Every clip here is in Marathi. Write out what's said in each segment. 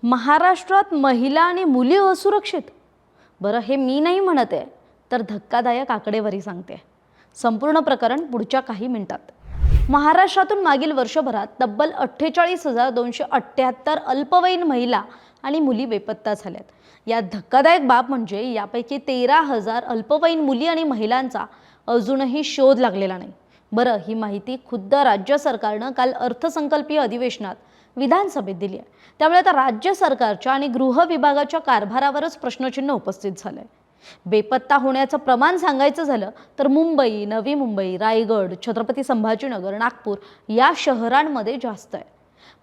महाराष्ट्रात महिला आणि मुली असुरक्षित? बरं, हे मी नाही म्हणत आहे, तर धक्कादायक आकडेवारी सांगते. संपूर्ण प्रकरण पुढच्या काही मिनिटात. महाराष्ट्रातून मागील वर्षभरात तब्बल 48,278 अल्पवयीन महिला आणि मुली बेपत्ता झाल्यात. यात धक्कादायक बाब म्हणजे यापैकी 13,000 अल्पवयीन मुली आणि महिलांचा अजूनही शोध लागलेला नाही. बरं, ही माहिती खुद्द राज्य सरकारनं काल अर्थसंकल्पीय अधिवेशनात विधानसभेत दिली आहे. त्यामुळे आता राज्य सरकारच्या आणि गृह विभागाच्या कारभारावरच प्रश्नचिन्ह उपस्थित झालंय. बेपत्ता होण्याचं प्रमाण सांगायचं झालं तर मुंबई, नवी मुंबई, रायगड, छत्रपती संभाजीनगर, नागपूर या शहरांमध्ये जास्त आहे.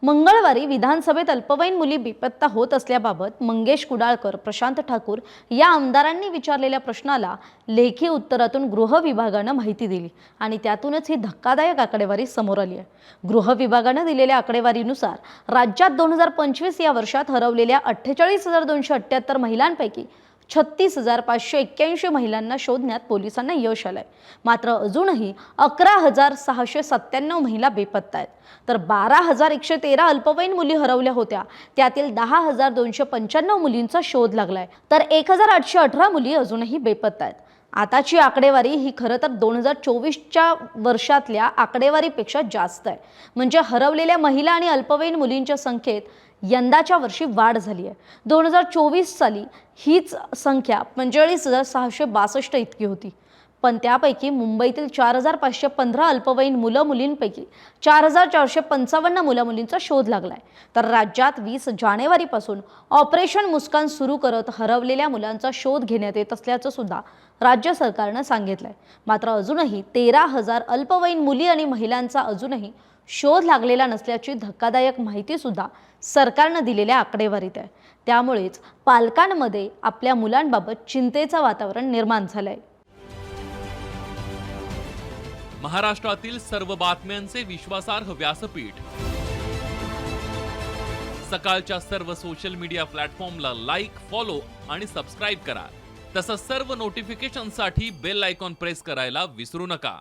मंगळवारी विधानसभेत अल्पवयीन मुली बेपत्ता होत असल्याबाबत मंगेश कुडाळकर, प्रशांत ठाकूर या आमदारांनी विचारलेल्या प्रश्नाला लेखी उत्तरातून गृह विभागानं माहिती दिली आणि त्यातूनच ही धक्कादायक आकडेवारी समोर आली आहे. गृह विभागानं दिलेल्या आकडेवारीनुसार राज्यात 2025 या वर्षात हरवलेल्या 48,278 महिलांपैकी 36,581 महिलांना शोधण्यात पोलिसांना यश आलंय. मात्र अजूनही 11,697 महिला बेपत्ता आहेत. तर 12,113 अल्पवयीन मुली हरवल्या होत्या. त्यातील 10,295 मुलींचा शोध लागलाय. तर 1,818 मुली अजूनही बेपत्ता आहेत. आताची आकडेवारी ही खरं तर 2024च्या वर्षातल्या आकडेवारीपेक्षा जास्त आहे. म्हणजे हरवलेल्या महिला आणि अल्पवयीन मुलींच्या संख्येत यंदाच्या वर्षी वाढ झाली आहे. 2024 साली हीच संख्या 45,662 इतकी होती. पण त्यापैकी मुंबईतील 4,515 अल्पवयीन मुलींपैकी 4,455 मुलींचा शोध लागलाय. तर राज्यात 20 जानेवारीपासून ऑपरेशन मुस्कान सुरू करत हरवलेल्या मुलांचा शोध घेण्यात येत असल्याचं सुद्धा राज्य सरकारनं सांगितलंय. मात्र अजूनही 13,000 अल्पवयीन मुली आणि महिलांचा अजूनही शोध लागलेला नसल्याची धक्कादायक माहिती सुद्धा सरकारनं दिलेल्या आकडेवारीत आहे. त्यामुळेच पालकांमध्ये आपल्या मुलांबाबत चिंतेचं वातावरण निर्माण झालंय. महाराष्ट्रातील सर्व बातम्यांचे विश्वासार्ह व्यासपीठ. सकाळच्या सर्व सोशल मीडिया प्लॅटफॉर्मला लाईक, फॉलो आणि सबस्क्राईब करा. तसंच सर्व नोटिफिकेशनसाठी बेल आयकॉन प्रेस करायला विसरू नका.